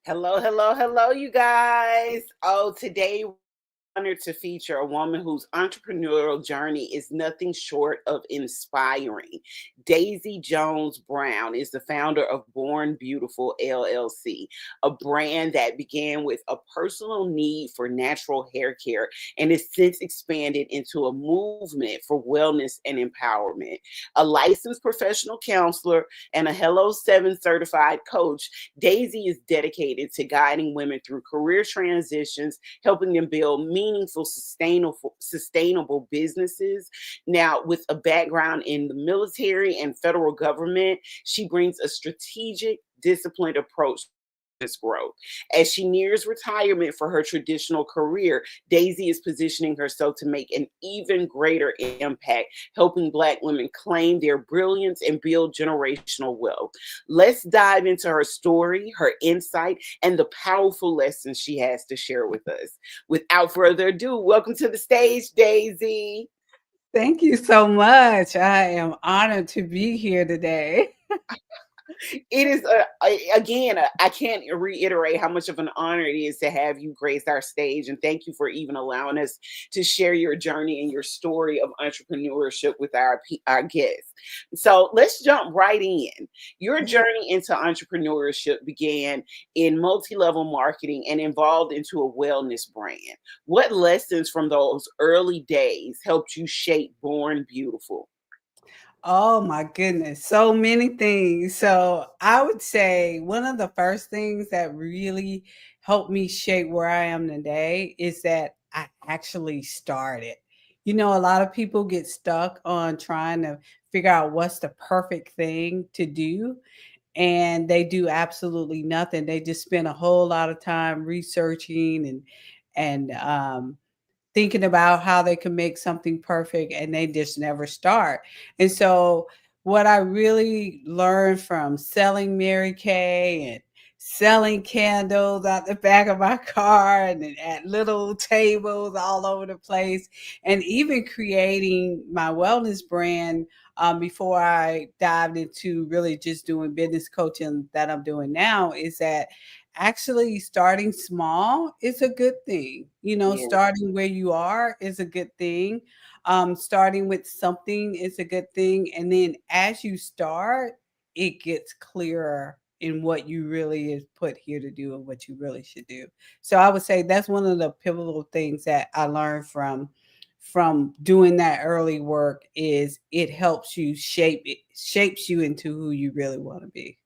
Hello, hello, hello, you guys. Oh, today we're honored to feature a woman whose entrepreneurial journey is nothing short of inspiring. Daisy Jones Brown is the founder of Born Beautiful LLC, a brand that began with a personal need for natural hair care and has since expanded into a movement for wellness and empowerment. A licensed professional counselor and a Hello 7 certified coach, Daisy is dedicated to guiding women through career transitions, helping them build meaningful, sustainable businesses. Now, with a background in the military and federal government, she brings a strategic, disciplined approach this growth. As she nears retirement for her traditional career, Daisy is positioning herself to make an even greater impact, helping Black women claim their brilliance and build generational wealth. Let's dive into her story, her insight, and the powerful lessons she has to share with us. Without further ado, welcome to the stage, Daisy. Thank you so much. I am honored to be here today. It is again, I can't reiterate how much of an honor it is to have you grace our stage, and thank you for even allowing us to share your journey and your story of entrepreneurship with our guests. So let's jump right in. Your journey into entrepreneurship began in multi-level marketing and evolved into a wellness brand. What lessons from those early days helped you shape Born Beautiful? Oh my goodness, so many things. So I would say one of the first things that really helped me shape where I am today is that I actually started. A lot of people get stuck on trying to figure out what's the perfect thing to do, and they do absolutely nothing. They just spend a whole lot of time researching and thinking about how they can make something perfect, and they just never start. And so what I really learned from selling Mary Kay and selling candles out the back of my car and at little tables all over the place, and even creating my wellness brand, before I dived into really just doing business coaching that I'm doing now, is that actually starting small is a good thing. Yeah. Starting where you are is a good thing. Starting with something is a good thing. And then as you start, it gets clearer in what you really is put here to do and what you really should do. So I would say that's one of the pivotal things that I learned from doing that early work is it helps you shapes you into who you really want to be.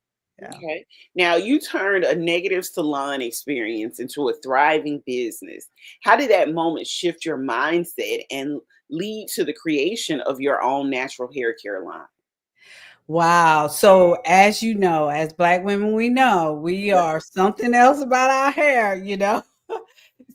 Yeah. Okay. Now you turned a negative salon experience into a thriving business. How did that moment shift your mindset and lead to the creation of your own natural hair care line? Wow. So as you know, as Black women, we know we Yeah. are something else about our hair.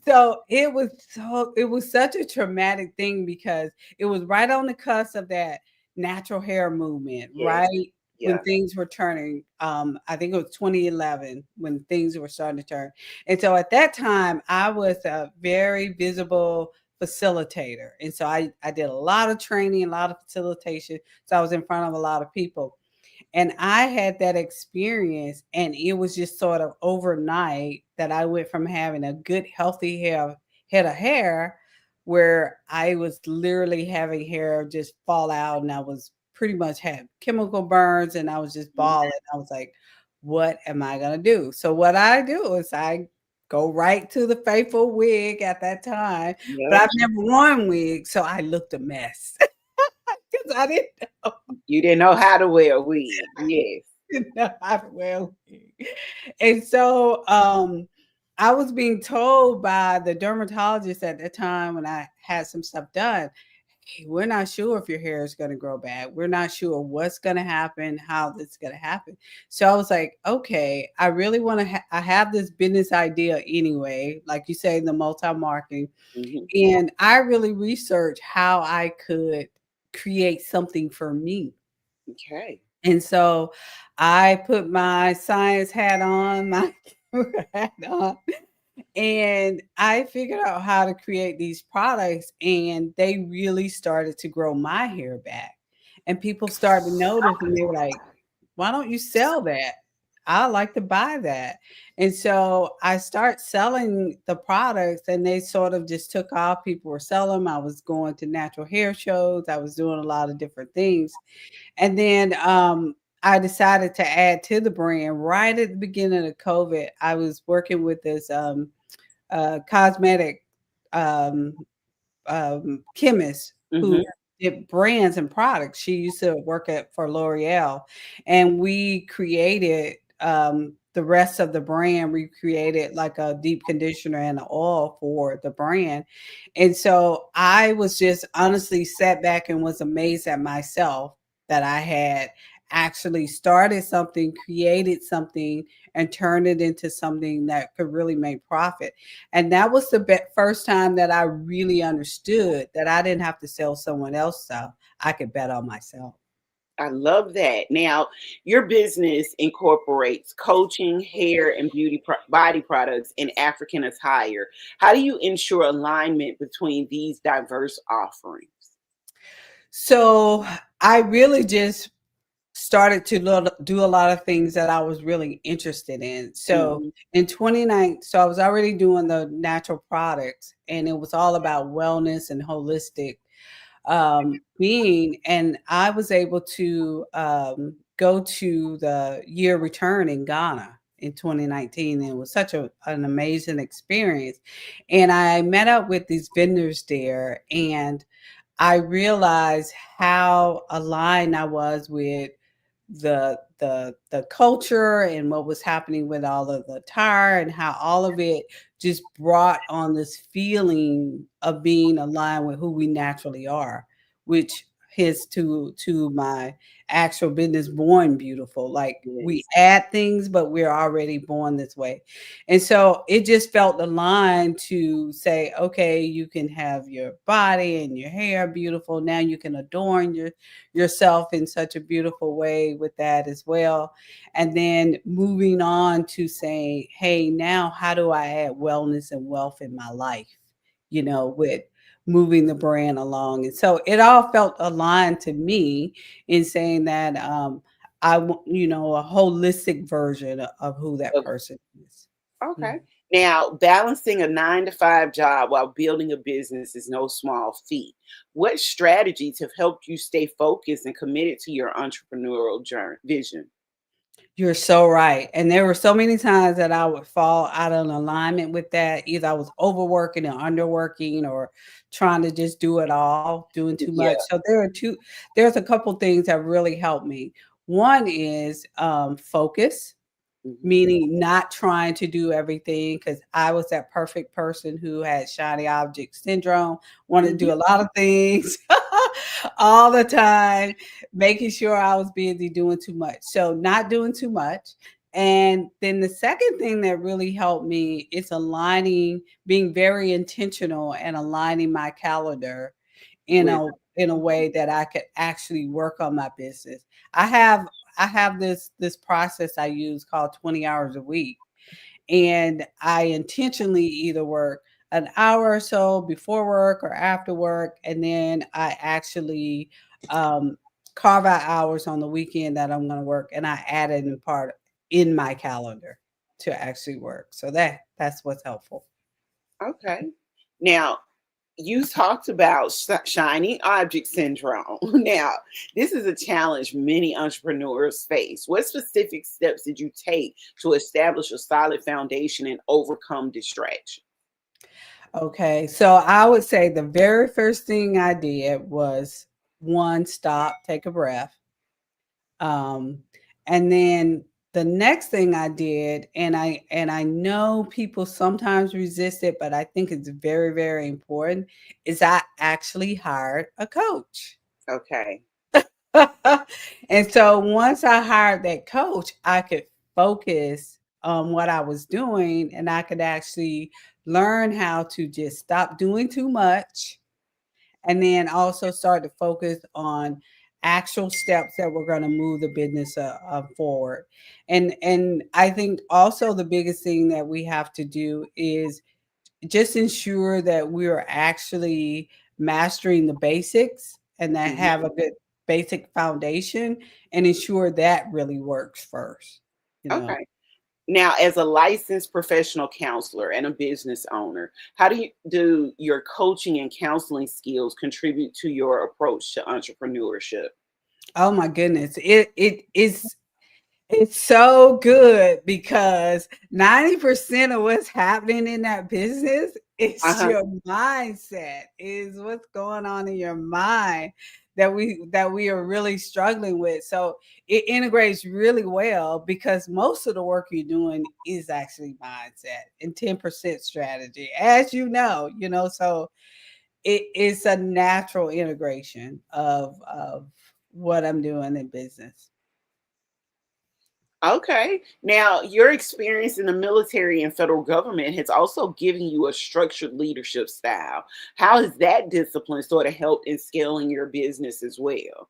So it was such a traumatic thing because it was right on the cusp of that natural hair movement, Yes. right? When Yeah. things were turning. I think it was 2011 when things were starting to turn. And so at that time, I was a very visible facilitator. And so I did a lot of training, a lot of facilitation. So I was in front of a lot of people. And I had that experience, and it was just sort of overnight that I went from having a good, healthy head of hair, where I was literally having hair just fall out, and I was pretty much had chemical burns, and I was just Mhm. bawling. I was like, what am I gonna do? So what I do is I go right to the faithful wig at that time, but Yep. I've never worn wig, so I looked a mess because I didn't You didn't know how to wear a wig. Yes. know how to wear a wig. And so I was being told by the dermatologist at the time when I had some stuff done, hey, we're not sure if your hair is going to grow back. We're not sure what's going to happen, how this is going to happen. So I was like, okay, I really want to, I have this business idea anyway, like you say, the multi marketing. Mhm. And I really researched how I could create something for me. Okay. And so I put my science hat on, my camera hat on, and I figured out how to create these products, and they really started to grow my hair back. And people started to notice, and they were like, why don't you sell that? I like to buy that. And so I start selling the products and they sort of just took off. People were selling them. I was going to natural hair shows. I was doing a lot of different things. And then I decided to add to the brand right at the beginning of COVID. I was working with this cosmetic um, chemist who Hmm. did brands and products. She used to work at for L'Oreal, and we created the rest of the brand. We created like a deep conditioner and an oil for the brand, and so I was just honestly sat back and was amazed at myself that I had actually started something, created something, and turned it into something that could really make profit. And that was the first time that I really understood that I didn't have to sell someone else stuff. I could bet on myself. I love that. Now, your business incorporates coaching, hair, and body products, and African attire. How do you ensure alignment between these diverse offerings? So I really just started to do a lot of things that I was really interested in. So Hmm. in 29, so I was already doing the natural products and it was all about wellness and holistic being. And I was able to go to the year return in Ghana in 2019. And it was such an amazing experience. And I met up with these vendors there and I realized how aligned I was with the culture and what was happening with all of the attire and how all of it just brought on this feeling of being aligned with who we naturally are, which is to my actual business born beautiful. Like we Yes. add things, but we're already born this way. And so it just felt aligned to say, okay, you can have your body and your hair beautiful. Now you can adorn yourself in such a beautiful way with that as well. And then moving on to saying, hey, now how do I add wellness and wealth in my life? With moving the brand along. And so it all felt aligned to me in saying that I want, a holistic version of who that person is. Mm. Okay. Now, balancing a 9 to 5 job while building a business is no small feat. What strategies have helped you stay focused and committed to your entrepreneurial vision? You're so right. And there were so many times that I would fall out of alignment with that. Either I was overworking and underworking or trying to just do it all, doing too Yeah. much. So there's a couple things that really helped me. One is focus, Hmm. meaning not trying to do everything because I was that perfect person who had shiny object syndrome, wanted to Hmm. do a lot of things all the time, making sure I was busy doing too much. So, not doing too much. And then the second thing that really helped me is aligning, being very intentional and aligning my calendar in With. a way that I could actually work on my business. I have I have this process I use called 20 hours a week. And I intentionally either work an hour or so before work or after work. And then I actually um, carve out hours on the weekend that I'm going to work. And I add it in part in my calendar to actually work. So that's what's helpful. Okay. Now, you talked about shiny object syndrome. Now, this is a challenge many entrepreneurs face. What specific steps did you take to establish a solid foundation and overcome distraction? Okay, so I would say the very first thing I did was one, stop, take a breath. Um, and then the next thing I did, and I know people sometimes resist it, but I think it's very, very important, is I actually hired a coach. Okay. And so once I hired that coach, I could focus on what I was doing and I could actually learn how to just stop doing too much and then also start to focus on actual steps that were going to move the business forward. And I think also the biggest thing that we have to do is just ensure that we are actually mastering the basics and that have Mhm. a good basic foundation and ensure that really works first. you know. Okay. Now, as a licensed professional counselor and a business owner, how do your coaching and counseling skills contribute to your approach to entrepreneurship? Oh my goodness. It's so good because 90% of what's happening in that business is Uh-huh. your mindset, is what's going on in your mind that we are really struggling with. So it integrates really well because most of the work you're doing is actually mindset and 10% strategy, as so it's a natural integration of what I'm doing in business. Okay. Now, your experience in the military and federal government has also given you a structured leadership style. How has that discipline sort of helped in scaling your business as well?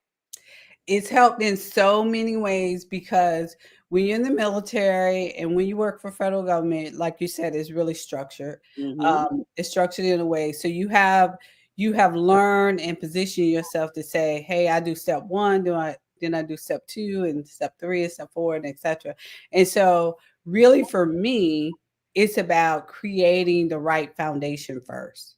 It's helped in so many ways because when you're in the military and when you work for federal government, like you said, it's really structured. Hmm. It's structured in a way so you have learned and positioned yourself to say, "Hey, I do step one, then I do step two, and step three, and step four, and etc." And so, really, for me, it's about creating the right foundation first.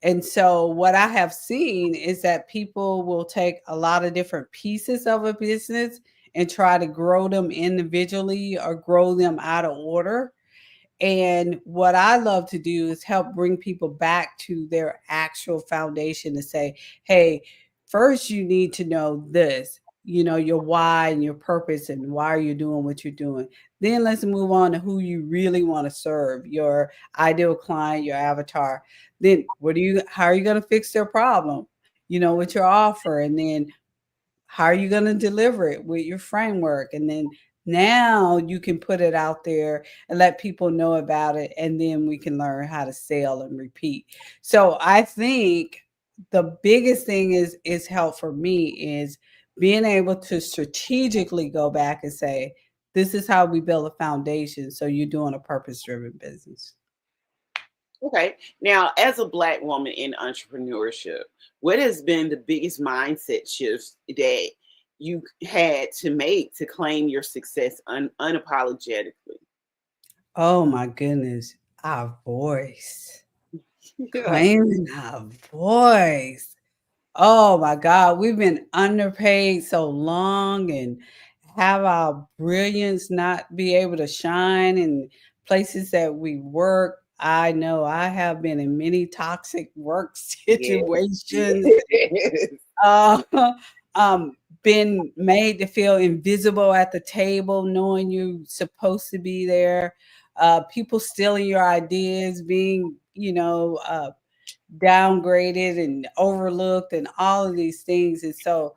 And so, what I have seen is that people will take a lot of different pieces of a business and try to grow them individually or grow them out of order. And what I love to do is help bring people back to their actual foundation to say, hey, first you need to know this, your why and your purpose and why are you doing what you're doing. Then let's move on to who you really want to serve, your ideal client, your avatar. Then how are you going to fix their problem, with your offer? And then how are you going to deliver it with your framework? And then now you can put it out there and let people know about it. And then we can learn how to sell and repeat. So I think the biggest thing is help for me is being able to strategically go back and say, this is how we build a foundation. So you're doing a purpose driven business. Okay. Now, as a Black woman in entrepreneurship, what has been the biggest mindset shifts that you had to make to claim your success unapologetically? Oh my goodness. Our voice. Yeah. Claiming our voice. Oh my God, we've been underpaid so long and have our brilliance not be able to shine in places that we work. I know I have been in many toxic work Yes. situations, Yes. uh, been made to feel invisible at the table, knowing you're supposed to be there. People stealing your ideas, being, downgraded and overlooked and all of these things. And so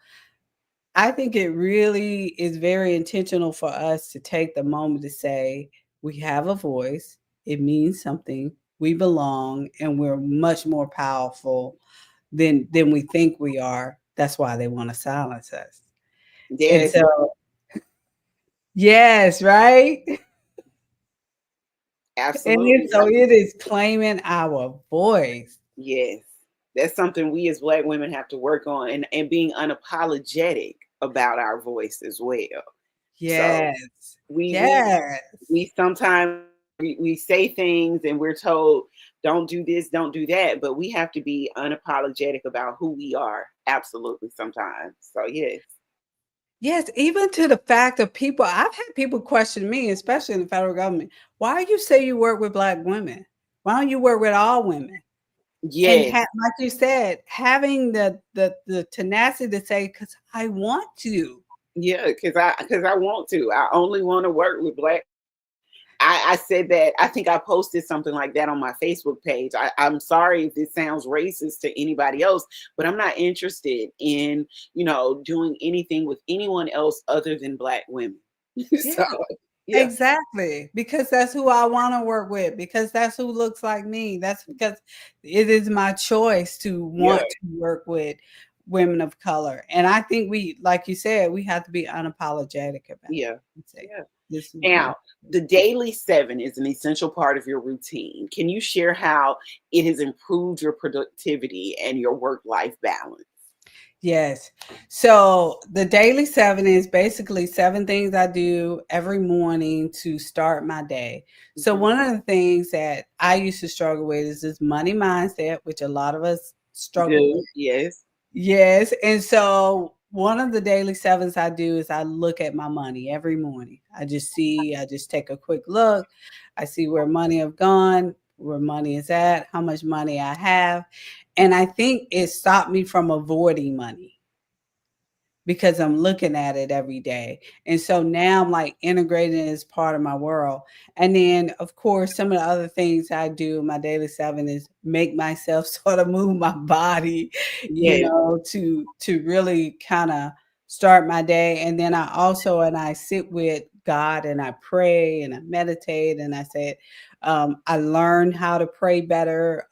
I think it really is very intentional for us to take the moment to say, we have a voice, it means something, we belong, and we're much more powerful than we think we are. That's why they want to silence us. And Yes. so, yes, right? Absolutely. So it is claiming our voice. Yes. That's something we as Black women have to work on, and being unapologetic about our voice as well. So Yes. we we Yes. we sometimes we say things and we're told don't do this, don't do that, but we have to be unapologetic about who we are. Absolutely, sometimes. So yes. Yes, even to the fact of people, I've had people question me, especially in the federal government. Why you say you work with Black women? Why don't you work with all women? And Yes. like you said, having the tenacity to say, "Because I want to." Yeah, because I want to. I only want to work with Black. I said that. I think I posted something like that on my Facebook page. I'm sorry if this sounds racist to anybody else, but I'm not interested in, doing anything with anyone else other than Black women. Yeah, So yeah. exactly. Because that's who I want to work with. Because that's who looks like me. That's because it is my choice to Yeah. want to work with women of color. And I think like you said, we have to be unapologetic about Yeah. it and say, Yeah. this is Now, what. the daily 7 is an essential part of your routine. Can you share how it has improved your productivity and your work life balance? Yes. So the daily seven is basically seven things I do every morning to start my day. So Mhm. one of the things that I used to struggle with is this money mindset, which a lot of us struggle with. Do, yes. Yes. And so one of the daily sevens I do is I look at my money every morning. I just take a quick look. I see where money have gone, where money is at, how much money I have. And I think it stopped me from avoiding money because I'm looking at it every day. And so now I'm like integrating it as part of my world. And then of course some of the other things I do in my daily seven is make myself sort of move my body, Yes. to really kind of start my day. And then I sit with God and I pray and I meditate and I said, I learned how to pray better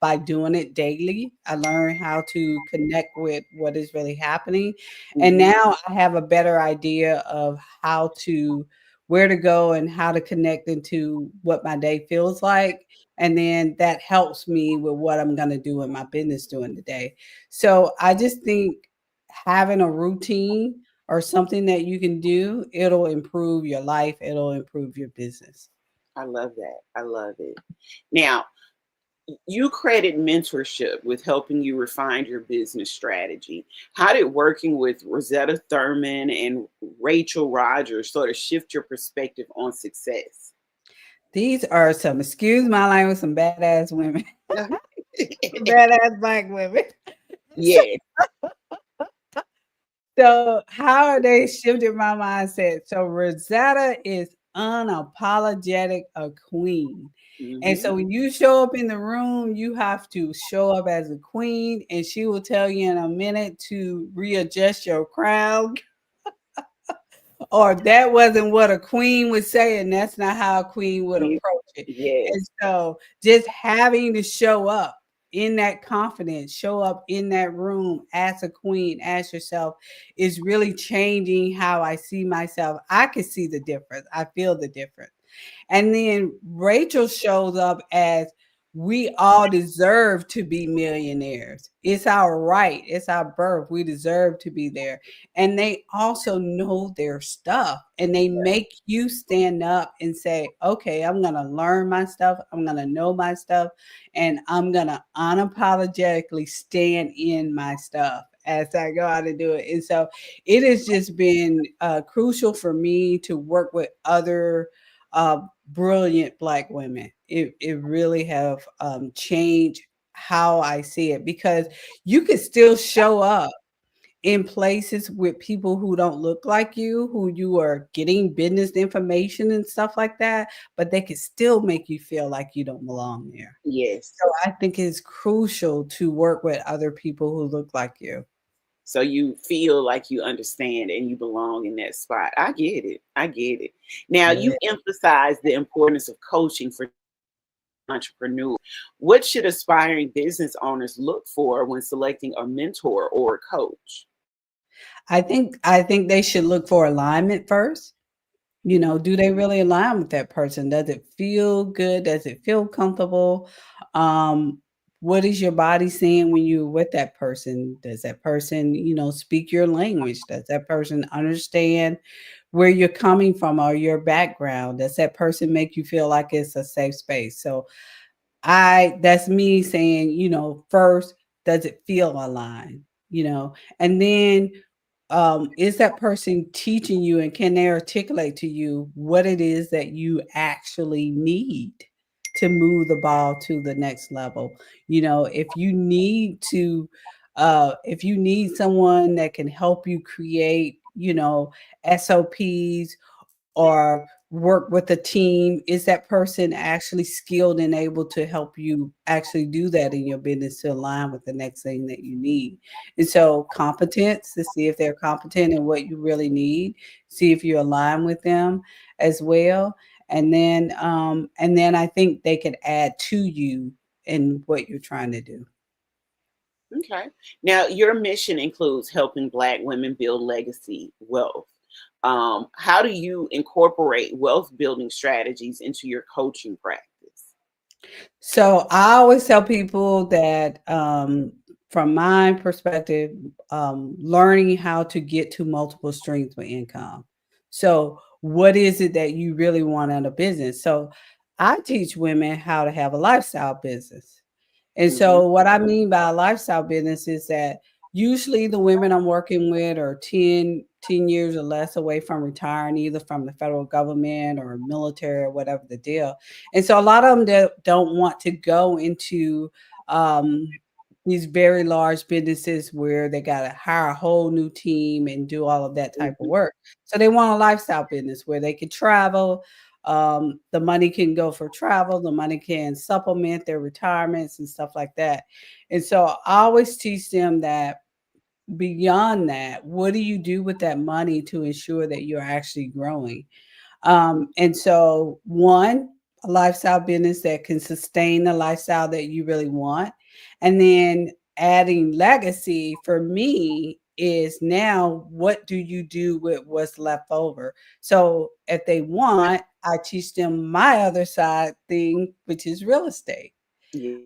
by doing it daily. I learned how to connect with what is really happening, and Mhm. now I have a better idea of how to where to go and how to connect into what my day feels like. And then that helps me with what I'm going to do in my business during the day. So I just think having a routine or something that you can do, it'll improve your life, it'll improve your business. I love that. I love it. Now, you credit mentorship with helping you refine your business strategy. How did working with Rosetta Thurman and Rachel Rogers sort of shift your perspective on success? These are some, excuse my language, some badass women, badass black women. Yes. So how are they shifted my mindset? So Rosetta is unapologetic a queen. And Hmm. so when you show up in the room, you have to show up as a queen, and she will tell you in a minute to readjust your crown, or that wasn't what a queen would say, and that's not how a queen would approach it. And Yes. so just having to show up in that confidence, show up in that room as a queen, as yourself, is really changing how I see myself. I can see the difference. I feel the difference. And then Rachel shows up as we all deserve to be millionaires. It's our right, it's our birth. We deserve to be there. And they also know their stuff and they make you stand up and say, okay, I'm going to learn my stuff. I'm going to know my stuff. And I'm going to unapologetically stand in my stuff as I go out and do it. And so it has just been crucial for me to work with other uh, brilliant black women. It really have changed how I see it, because you can still show up in places with people who don't look like you, who you are getting business information and stuff like that, but they can still make you feel like you don't belong there. Yes. So I think it's crucial to work with other people who look like you. So you feel like you understand and you belong in that spot. I get it. I get it. Now, you Yeah. emphasize the importance of coaching for entrepreneurs. What should aspiring business owners look for when selecting a mentor or a coach? I think they should look for alignment first. Do they really align with that person? Does it feel good? Does it feel comfortable? Um, what is your body saying when you're with that person? Does that person, speak your language? Does that person understand where you're coming from or your background? Does that person make you feel like it's a safe space? So that's me saying, first, does it feel aligned? And then is that person teaching you and can they articulate to you what it is that you actually need to move the ball to the next level? If you need someone that can help you create, SOPs or work with a team, is that person actually skilled and able to help you actually do that in your business to align with the next thing that you need? And so competence, to see if they're competent in what you really need, see if you align with them as well. And then I think they can add to you in what you're trying to do. Okay. Now, your mission includes helping Black women build legacy wealth. How do you incorporate wealth building strategies into your coaching practice? So I always tell people that from my perspective, learning how to get to multiple streams of income. So, what is it that you really want in a business? So, I teach women how to have a lifestyle business. And Mhm. so, what I mean by a lifestyle business is that usually the women I'm working with are 10 years or less away from retiring, either from the federal government or military or whatever the deal. And so, a lot of them don't want to go into um, these very large businesses where they got to hire a whole new team and do all of that type of Mhm. work. So, they want a lifestyle business where they can travel. The money can go for travel, the money can supplement their retirements and stuff like that. And so I always teach them that beyond that, what do you do with that money to ensure that you're actually growing? And so, one, a lifestyle business that can sustain the lifestyle that you really want. And then adding legacy for me is now what do you do with what's left over? So, if they want, I teach them my other side thing, which is real estate, Yes.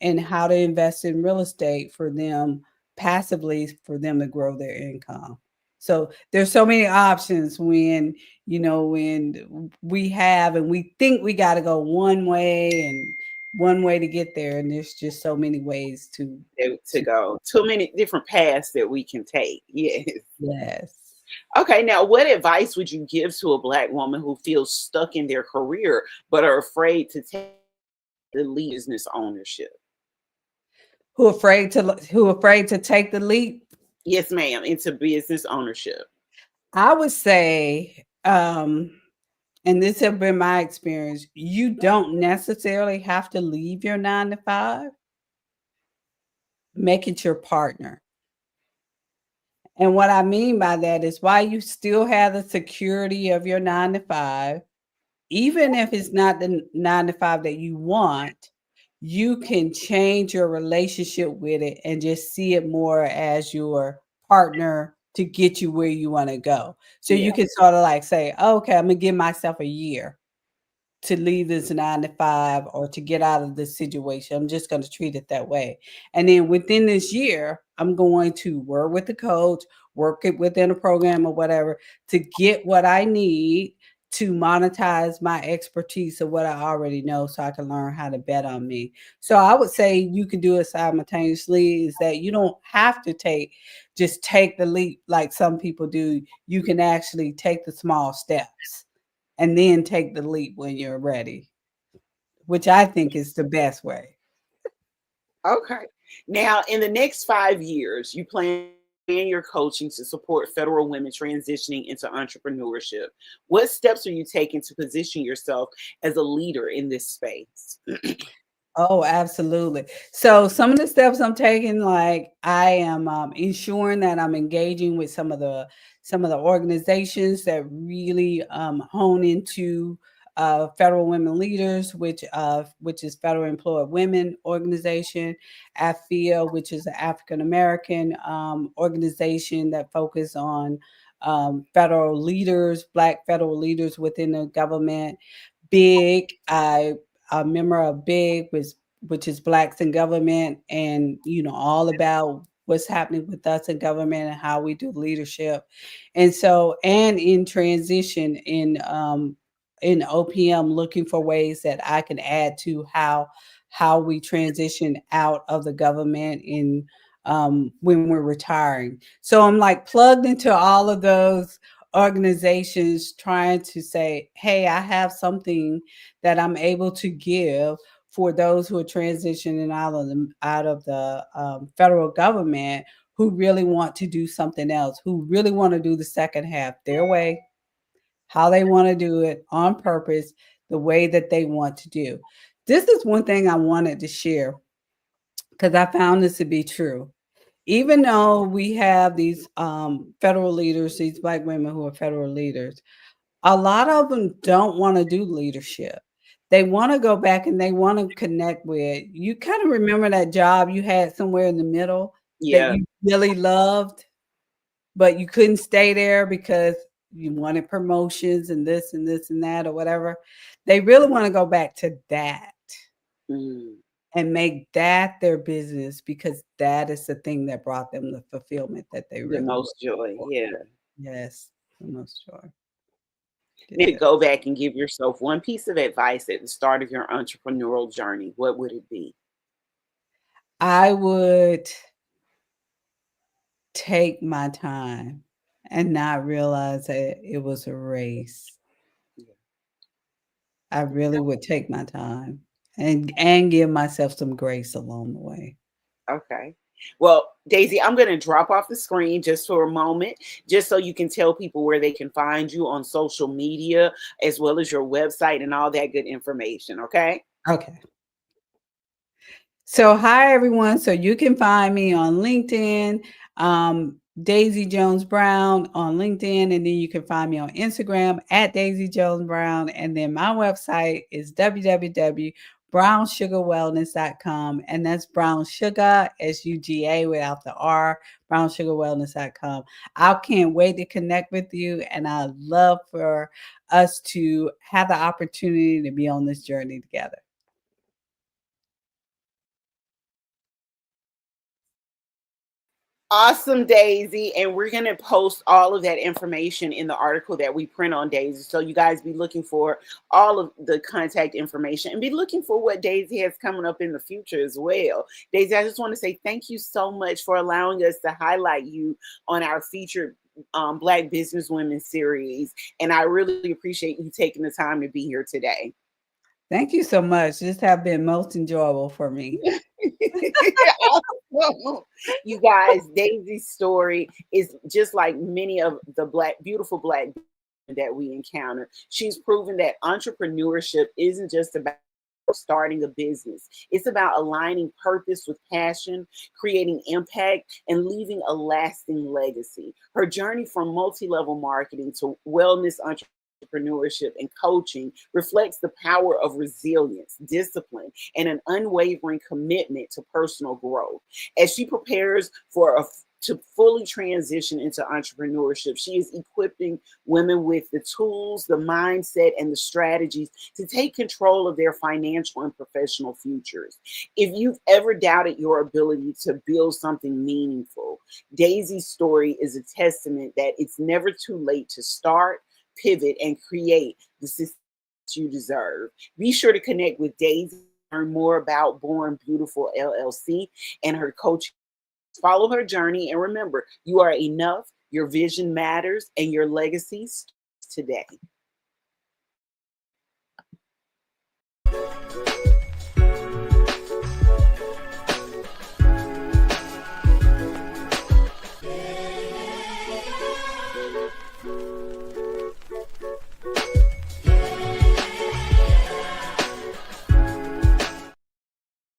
and how to invest in real estate for them passively for them to grow their income. So there's so many options when when we have and we think we got to go one way and one way to get there, and there's just so many ways To go. Too many different paths that we can take. Yes. yes. Okay, now what advice would you give to a black woman who feels stuck in their career but are afraid to take the lead business ownership? Who afraid to take the leap? Yes, ma'am, into business ownership. I would say, and this has been my experience, you don't necessarily have to leave your 9 to 5. Make it your partner. And what I mean by that is why you still have the security of your 9 to 5, even if it's not the 9 to 5 that you want, you can change your relationship with it and just see it more as your partner to get you where you want to go. So Yeah. you can sort of like say, okay, I'm going to give myself a year to leave this 9 to 5 or to get out of this situation. I'm just going to treat it that way. And then within this year, I'm going to work with the coach, work it within a program or whatever to get what I need to monetize my expertise of what I already know so I can learn how to bet on me. So I would say you can do it simultaneously, is that you don't have to take the leap like some people do. You can actually take the small steps and then take the leap when you're ready, which I think is the best way. Okay. Now, in the next 5 years, you plan your coaching to support federal women transitioning into entrepreneurship. What steps are you taking to position yourself as a leader in this space? Oh, absolutely. So some of the steps I'm taking, like I am ensuring that I'm engaging with some of the organizations that really hone into federal women leaders, which is Federal Employed Women Organization, AFIA, which is an African American organization that focus on federal leaders, Black federal leaders within the government. Big. A member of Big, which is Blacks in Government, and all about what's happening with us in government and how we do leadership. And so, and in transition in OPM, looking for ways that I can add to how we transition out of the government in when we're retiring. So I'm like plugged into all of those organizations trying to say, hey, I have something that I'm able to give for those who are transitioning out of the federal government, who really want to do something else, who really want to do the second half their way, how they want to do it on purpose, the way that they want to do. This is one thing I wanted to share because I found this to be true. Even though we have these federal leaders, these Black women who are federal leaders, a lot of them don't want to do leadership. They want to go back and they want to connect with. You kind of remember that job you had somewhere in the middle that Yeah. you really loved, but you couldn't stay there because you wanted promotions and this and this and that or whatever. They really want to go back to that. Mm. and make that their business because that is the thing that brought them the fulfillment that they The really were most looking joy. for. Yeah. Yes, the most joy. Maybe Yeah. go back and give yourself one piece of advice at the start of your entrepreneurial journey. What would it be? I would take my time and not realize that it was a race. Yeah. I really would take my time and give myself some grace along the way. Okay. Well, Daisy, I'm going to drop off the screen just for a moment, just so you can tell people where they can find you on social media, as well as your website and all that good information. Okay. Okay. So, hi everyone. So, you can find me on LinkedIn, Daisy Jones Brown on LinkedIn, and then you can find me on Instagram at Daisy Jones Brown. And then my website is www.brownsugarwellness.com. And that's brown sugar, SUGA without the R, brownsugarwellness.com. I can't wait to connect with you, and I love for us to have the opportunity to be on this journey together. Awesome, Daisy. And we're going to post all of that information in the article that we print on Daisy. So you guys be looking for all of the contact information and be looking for what Daisy has coming up in the future as well. Daisy, I just want to say thank you so much for allowing us to highlight you on our featured Black Businesswomen series. And I really appreciate you taking the time to be here today. Thank you so much. This have been most enjoyable for me. You guys, Daisy's story is just like many of the beautiful black that we encounter. She's proven that entrepreneurship isn't just about starting a business. It's about aligning purpose with passion, creating impact, and leaving a lasting legacy. Her journey from multi-level marketing to wellness entrepreneurship and coaching reflects the power of resilience, discipline, and an unwavering commitment to personal growth. As she prepares to fully transition into entrepreneurship, she is equipping women with the tools, the mindset, and the strategies to take control of their financial and professional futures. If you've ever doubted your ability to build something meaningful, Daisy's story is a testament that it's never too late to start, pivot, and create the success you deserve. Be sure to connect with Daisy, learn more about Born Beautiful LLC and her coaching. Follow her journey, and remember, you are enough, your vision matters, and your legacy starts today.